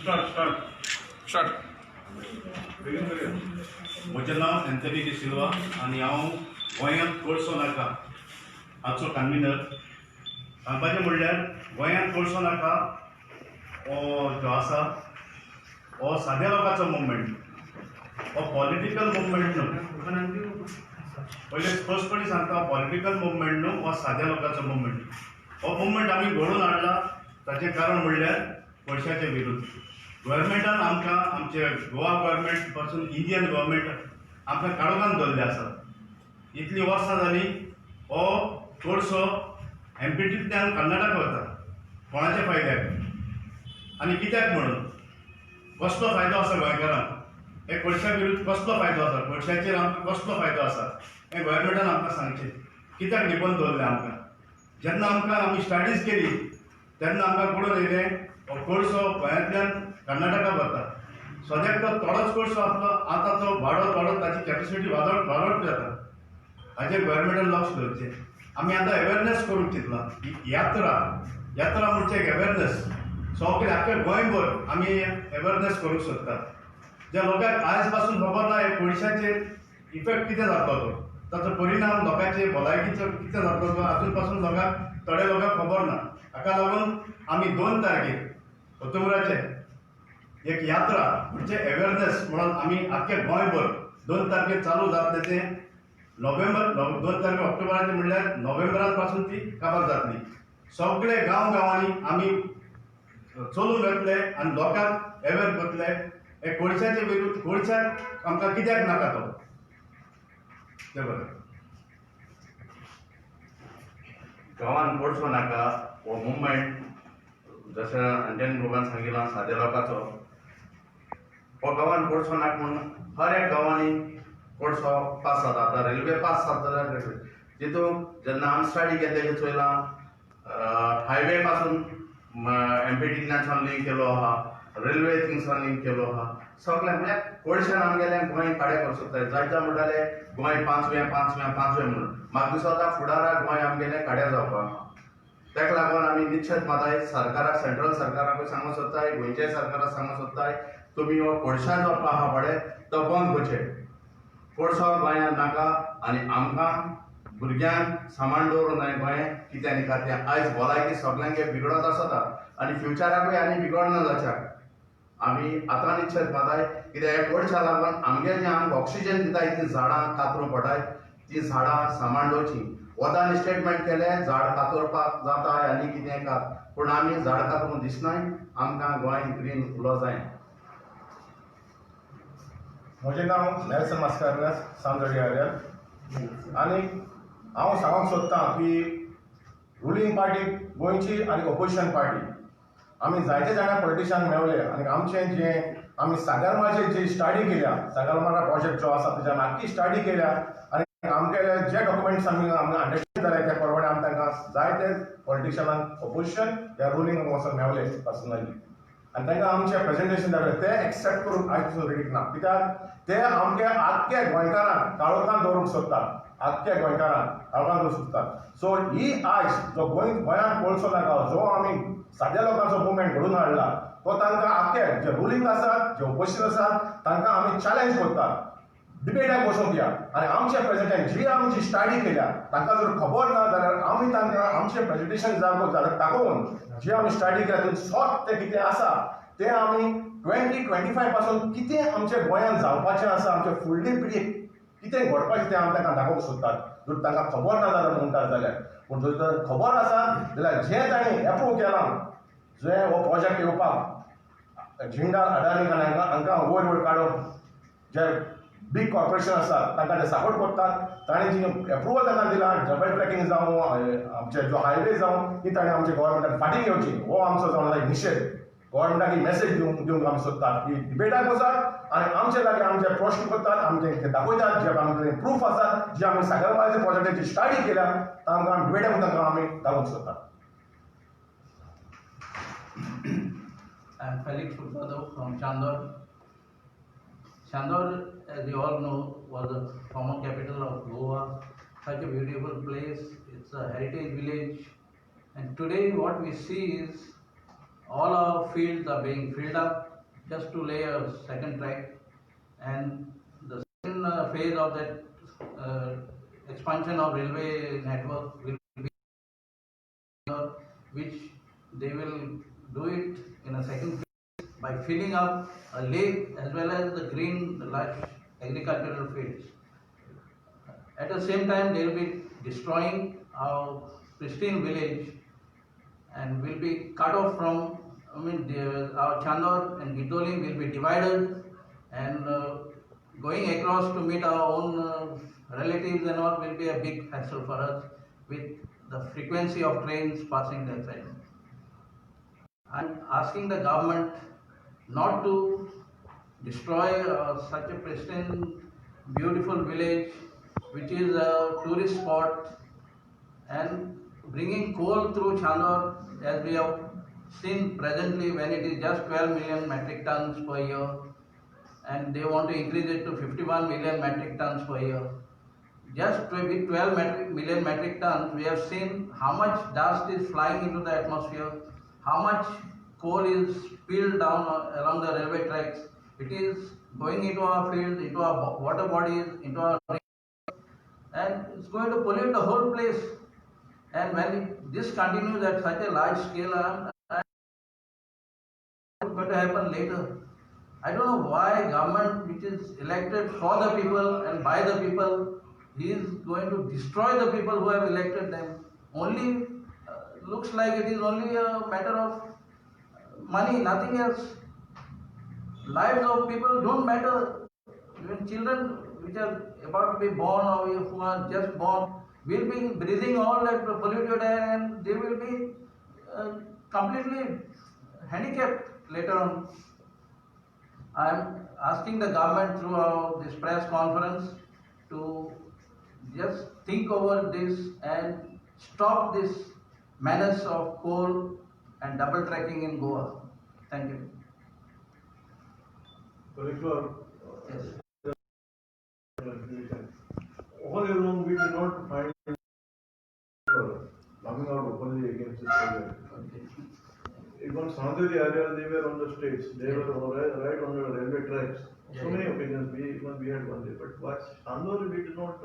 Start. म्हजें नांव Anthony D सिल्वा आनी हांव गोंयांत कोळसो नाका हाचो कन्व्हिनर. सांगपाचें म्हणल्यार गोंयांत कोळसो नाका हो जो आसा हो साद्या लोकांचो मुवमेंट, हो पॉलिटिकल मुवमेंट न्हू. पयले स्पश्टपणी सांगता, पॉलिटिकल मुवमेंट न्हू, हो साद्या लोकांचो मुवमेंट. हो मुवमेंट आमी घडोवन हाडला. ताचें कारण म्हणल्यार कोळशाचे विरुद्ध. गव्हर्मेंटान आमकां आमचे गोवा गव्हर्मेंट पासून इंडियन गव्हर्मेंट आमकां काळोखान दवरले आसा. इतलीं वर्सां जालीं हो कोळसो एमपीटींतल्यान कर्नाटका वता. कोणाच्या फायद्याक आनी कित्याक म्हणून? कसलो फायदो आसा गोंयकारांक? हे कोळशा विरुद्ध कसलो फायदो आसा? कोळशाचेर आमकां कसलो फायदो आसा हें गव्हर्मेंटान आमकां सांगचें. कित्याक निबंद दवरले आमकां? जेन्ना आमी स्टडीज केली तेन्ना आमकां कळून येयलें हो कोळसो गोंयांतल्यान कर्नाटका वता. सद्याक तो थोडोच कोळसो आसलो, आतां तो वाडत ताची कॅपेसिटी वाडत जाता. हाचेर गव्हर्मेंटान लक्ष दवरचें. आमी आतां अवेरनेस करूंक चिंतला. यात्रा म्हणजे एक अवेरनेस सगळे आख्खे गोंयभर आमी अवेरनेस करूंक सोदतात. ज्या लोकांक आयज पासून खबर ना हे कोळशाचेर इफेक्ट कितें जातलो तो, ताचो परिणाम लोकांचे भलायकीचो कितें जातलो तो आजून पासून थोड्या लोकांक खबर ना. हाका लागून आमी 2 तारखेक ऑक्टोबराचे एक यात्रा म्हणजे अवेरनेस म्हणून आमी आख्खे गोंयभर 2 तारखेक चालू जातले. तें नोव्हेंबर 2 तारखेक ऑक्टोबराचे म्हणल्यार नोव्हेंबरान पासून ती काबार जातली. सगळे गांवांनी आमी चलून वतले आनी लोकांक अवेर करतले हे कोळशाचे विरुद्ध. कोळशाक आमकां कित्याक नाका तो तें बरें. गांवांत कोळसो नाका हो मुवमेंट जशें अंजन ग्रुपान सांगितलां साद्या लोकांचो. हो गांवांत कोळसो नाका म्हणून हर एक गांवांनी कोळसो पास जाता. आतां रेल्वे पास जाता जाल्यार तितूंत जेन्ना आमी स्टडी केल्ले चोयलां हायवे पासून एमपीटींतल्यान लिंक केलो आहा, रेल्वे थिंगसान लिंक केलो आहा. सगळें म्हळ्यार कोळशान आमगेलें गोंय काडें करूंक सोदताय. जायते म्हणटाले गोंय पांचवें म्हणून. म्हाका दिसता फुडाराक गोंय आमगेलें काड्या जावपाक आहा. ताका लागून आमी निश्चित माताय सरकाराक, सेंट्रल सरकाराकूय सांगूंक सोदताय, गोंयच्या सरकाराक सांगूंक सोदताय, तुमी हो कोळशा जो आहा पळय तो बंद करचे. कोळसो गोंयांत नाका आनी आमकां भुरग्यांक सांबाळून दवरूंक जाय गोंय कितें आनी कातें. आयज भलायकी सगळ्यांक बिगडत आसता आनी फ्युचराकूय आनी बिगडना जावचें. आमी आतां निश्चित माताय कित्याक हे कोळशा लागून आमगे जें आमकां ऑक्सिजन दिताय तीं झाडां कातरूं पडटाय. तीं झाडां सांबाळून दवरचीं. वदान स्टेटमेंट केलें झाड कातरपाक जाताय आनी कितें कात, पूण आमी झाड कातरूंक दिसनाय. आमकां गोंय ग्रीन उरलो जाय. म्हजें नांव नेल्सन मास्कारेन्हस सांजोळी आर्याल आनी हांव सांगूंक सोदतां की रुलींग पार्टी गोंयची आनी ऑपोजिशन पार्टी आमी जायते जाणां पॉलिटिशियन मेवले आनी आमचें जें आमी सागरमाळेचेर जी स्टडी केल्या, सागरमाळा प्रोजेक्ट जो आसा तेज्यान आख्खी स्टडी केल्या आनी आमगेले जे डॉक्युमेंट्स आमी अंडरस्टँड जाले ते प्रमाणे आमी तांकां जायते पॉलिटिशियनांक ऑपोजिशन ह्या रुलींग वचून मेवले पर्सनली आनी तांकां आमचें प्रेजेंटेशन धाडलें. ते एक्सेप्ट करून आयज पसून रेडी ना. कित्याक ते आमगे आख्खे गोंयकारांक काळोखान दवरूंक सोदतात. आख्खे गोंयकारांक काळोखान दवरूंक सोदतात. सो ही आयज जो गोंयांत कोळसो नाका जो आमी साद्या लोकांचो मुवमेंट घडोवन हाडला तो तांकां आख्खे जे रुलींग आसात, जे ऑपोजिशन आसात तांकां आमी चॅलेंज करतात. डिबेटाक बसूंक या आनी आमचे प्रेजिडेंट जी आमची स्टडी केल्या तांकां जर खबर ना जाल्यार आमी तांकां आमचें प्रेजेंटेशन जाल्यार दाखोवन जी आमी स्टडी केल्या तितून सोत तें कितें आसा तें आमी 2025 पासून कितें आमच्या गोंयांत जावपाचें आसा, आमच्या फुडले पिळगेक कितें घडपाचें तें आमी तांकां दाखोवंक सोदतात. जर तांकां खबर ना जाल्यार म्हणटात जाल्यार, पूण जर खबर आसा जाल्यार जें तांणी एप्रूव केलां जे हो प्रोजेक्ट येवपाक झिंडाल अडानी हांकां वयर काडून जे बीग कॉर्पोरेशन आसात तांकां ते सपोर्ट करतात. ताणें जी एप्रुवल तांकां दिला डबल ट्रॅकिंग जावं आमचे जो हायवे जावं ती ताणें आमच्या गोवोरमेंटान फाटीं घेवची. हो आमचो जावन निशेध गोवोरमेंटाक ही मेसेज दिवंक आमी सोदतात की डिबेटाक वचात आनी आमचे लागीं आमचे प्रश्न करतात, आमचे ते दाखयतात जे आमचे प्रूफ आसात, जे आमी सागरमाळेच्या प्रोजेक्टाची स्टडी केल्या तांकां आमी डिबेटाक तांकां आमी दाखोवंक सोदतात. I am Felix Furtado from Chandor. Chandor, as you all know, was the former capital of Goa. Such a beautiful place. It's a heritage village. And today what we see is all our fields are being filled up just to lay a second track, and the second phase of that expansion of railway network will be which they will do it in a second phase by filling up a lake as well as the green lush agricultural fields. At the same time, they will be destroying our pristine village and will be cut off from, our Chandor and Gidoli will be divided, and going across to meet our own relatives and all will be a big hassle for us with the frequency of trains passing that side. I'm asking the government not to destroy such a pristine, beautiful village which is a tourist spot, and bringing coal through Chandor, as we have seen presently when it is just 12 million metric tons per year, and they want to increase it to 51 million metric tons per year. Just with 12 million metric tons, we have seen how much dust is flying into the atmosphere, how much coal is spilled down along the railway tracks. It is going into our fields, into our water bodies, into our rivers, and it's going to pollute the whole place. And when this continues at such a large scale, what's going to happen later? I don't know why government, which is elected for the people and by the people, is going to destroy the people who have elected them. Only looks like it is only a matter of money, nothing else. Lives of people don't matter. Even children which are about to be born or who are just born will be breathing all that polluted air, and they will be completely handicapped later on. I am asking the government through this press conference to just think over this and stop this menace of coal and double tracking in Goa. Thank you. Collector, Yes. all along we did not find coming out openly against this project. Even Sandhuri area, they were on the streets, they were right on the railway tracks. So many occasions we had one day, but Sandhuri we did not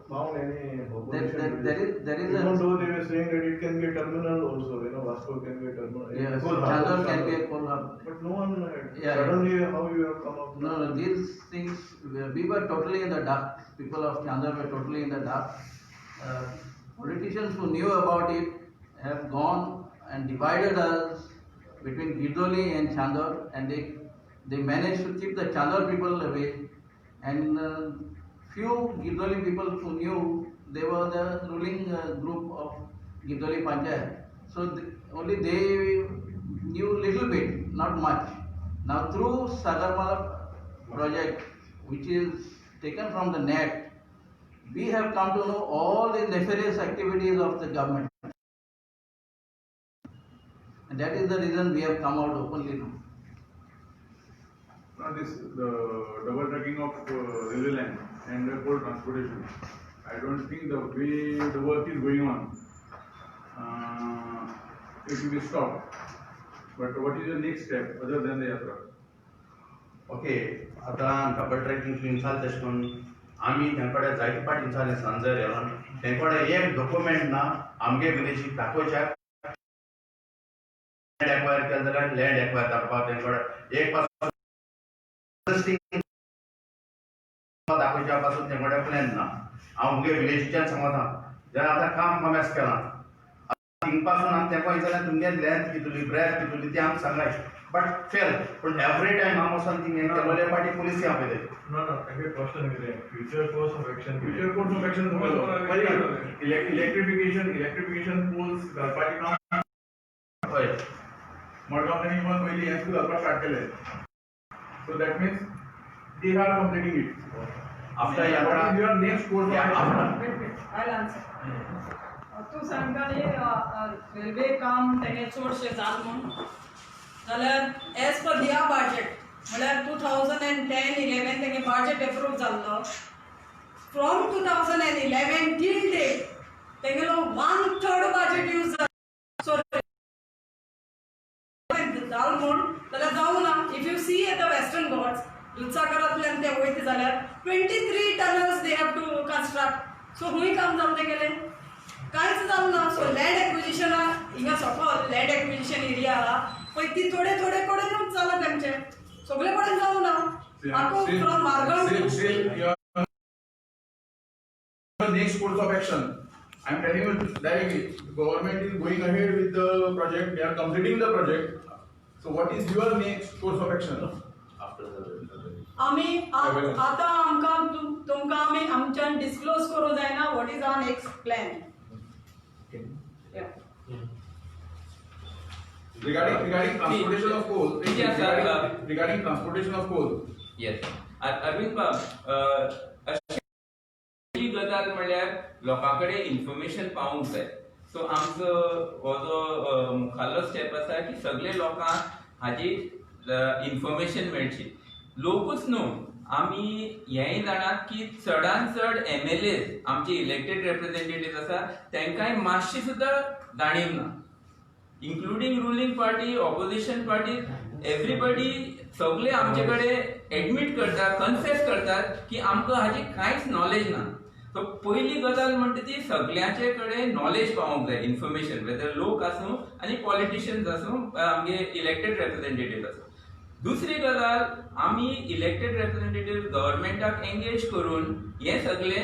found any opposition. There is Even though they were saying that it can be a terminal also, Vasco can be a terminal. yes, Coal hub, Chandor can Chandor. be a coal hub. But no one had. Yeah. Suddenly how you have come up? No, these things, we were totally in the dark. People of Chandor were totally in the dark. Politicians who knew about it have gone and divided us between Gidoli and Chandor, and they managed to keep the Chandor people away. And few Gidoli people who knew, they were the ruling group of Gidoli Panchayat. So only they knew little bit, not much. Now through Sagarmala project, which is taken from the net, we have come to know all the nefarious activities of the government. And that is the reason we have come out openly now. Now the double tracking of railway line and the coal transportation, I don't think the way the work is going on, it will be stopped. But what is the next step other than the Yatra? Okay आता double tracking इंचाल तशें करून आमी तेंकडे जायते पाट इंचाले सांजर येवन तेंकडे एक document ना आमगे विलेजीक दाखोवच्याक लँड एक्वायर केलें जाल्यार लँड एक्वायर दाखोवपाक तेंकडे एक पासून दाखोवच्या पासून तेंकडे प्लॅन ना हांव मुगे विलेजीच्यान सांगता जेन्ना आतां काम कमेस केलां थिंग पासून आमी तेंको जाल्यार तुमगे लँथ कितली ब्रेथ कितली ती आमकां सांगाय बट फेल पण एवरी टाइम हांव समथींग तेंगे पाटी police आपयले No, I get question again. Future course of action. Future course of action electrification poles घालपाचें काम हय मडगांव त्यांनी मग पयली हें सुद्दां घालपाक स्टार्ट केलें. So that means they are completing it. After What is यात्रा your next course of action? I'll answer. तूं सांगता न्ही रेल्वे काम तेगे चडशें जाल म्हूण जाल्यार एज पर दिया बजेट म्हळ्यार 2010-11 तेगे बजेट एप्रूव जाल्लो फ्रॉम 2011 टील डेट तेगेलो 1/3 बजेट यूज जालो सो जाल म्हूण दुधसागरांतल्यान ते वयता जाल्यार 23 tunnels they have to construct. So खूंय काम जावंक गेलें कांयच जावं ना. सो लँड एक्विजिशना हिंगा सकयल लँड एक्विजिशन एरिया आहा पळय ती थोडे कडेनूच जाला तेंचे, सगळे कडेन जावं ना. आतां from Margao Still, your next course of action. I am telling you directly, the government is going ahead with the project, they are completing the project. So what is your next course of action? आमी आतां आमकां तुमकां आमी आमच्यान disclose करूं जायना what is our next plan. Regarding transportation of coal. Yes, sir. Regarding transportation of coal. Yes. Arvind बाब, पहिली गजाल म्हणल्यार लोकां कडेन इन्फॉर्मेशन पावूंक जाय. सो आमचो हो जो मुखाल्लो स्टेप आसा की सगळे लोकांक हाजी इन्फॉर्मेशन मेळची. लोकूच न्हू, आमी हेंय जाणात की चडांत चड MLAs आमचे इलेक्टेड रिप्रेझेंटेटिव्ह आसा तांकांय मातशी सुद्दां जाणीव ना, including ruling party, opposition party, everybody सगळे आमचे कडेन एडमिट करतात, कन्फेस करतात की आमकां हाजी कांयच नॉलेज ना. सो पयली गजाल म्हणटा ती सगळ्यांचे कडेन नॉलेज पावोंक जाय, इन्फॉर्मेशन, वेदर लोक आसूं आनी पॉलिटिशियन्स आसूं, आमगे इलेक्टेड रिप्रेझेंटेटिव्ह आसूं. दुसरी गजाल, आमी इलेक्टेड रिप्रेझेंटेटिव्ह गव्हर्मेंटाक एंगेज करून हे सगळे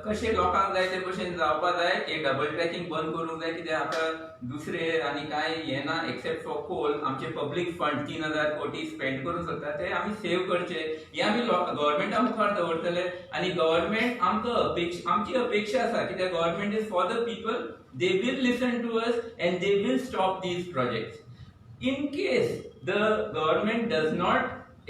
कशे लोकांक जाय ते भशेन जावपा जाय. हे डबल ट्रॅकिंग बंद करूंक जाय, कित्याक हाका दुसरे आनी कांय हे ना एक्सेप्ट फॉर कोल. आमचे पब्लीक फंड 3000 कोटी स्पेंड करूंक सोदता ते आमी सेव करचे, हे आमी गव्हर्मेंटा मुखार दवरतले. आनी गव्हर्मेंट आमची अपेक्षा आसा, कित्याक government is for the people, they will listen to us and they will stop these projects. In case the government does not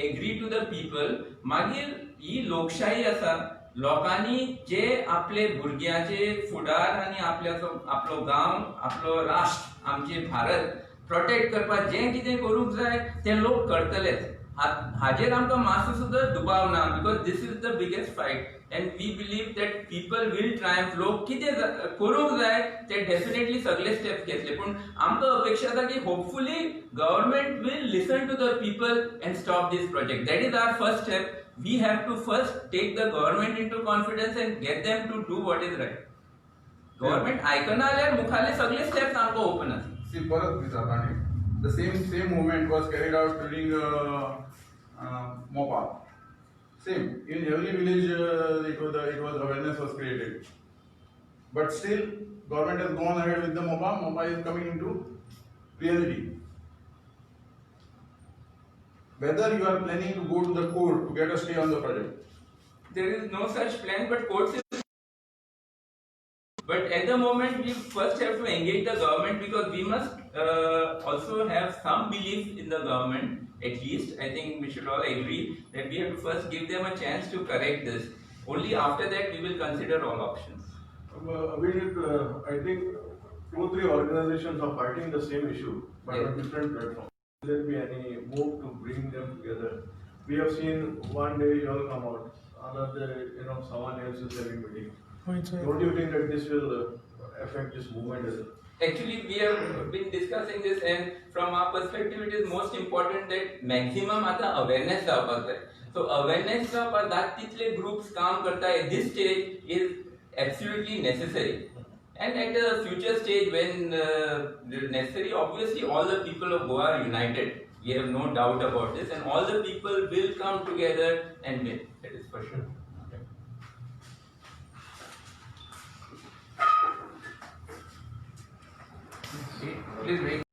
agree to the people, मागीर ही लोकशाही आसा. लोकांनी जे आपले भुरग्याचे फुडार आनी आपलो गांव, आपलो राष्ट्र, आमचे भारत प्रोटेक्ट करपाक जे कितें करूंक जाय ते लोक करतलेच. हाजेर आमकां मातसो सुद्दां दुबाव ना, because this is the biggest fight and we believe that people will triumph. लोक कितें करूंक जाय ते डेफिनेटली सगळे स्टेप्स घेतले, पूण आमकां अपेक्षा आसा की hopefully government will listen to the people and stop this project. That is our first step. We have to first take the government into confidence and get them to do what is right. Government आयकना जाल्यार मुखाले सगळे steps आमकां open आसा. See, परत विचारतां, the same movement was carried out during MOPA. Same, in every village it was awareness was created. But still, government has gone ahead with the MOPA. MOPA is coming into reality. Whether you are planning to go to the court to get a stay on the project. There is no such plan, but courts is. But at the moment, we first have to engage the government, because we must also have some belief in the government. At least, I think we should all agree that we have to first give them a chance to correct this. Only after that, we will consider all options. I think 2-3 organizations are fighting the same issue, but on different platforms. Will there be any move to bring them together? We have seen one day you all come out, another day, someone else is having meeting. Don't you think that this will affect this movement as well? Actually, we have been discussing this, and from our perspective, it is most important that maximum आता awareness जावपाक जाय. So awareness जावपाक that तितले groups काम करता at this stage is absolutely necessary. And at a future stage when necessary, obviously all the people of Goa are united. We have no doubt about this, and all the people will come together and win. That is for sure. Please wait.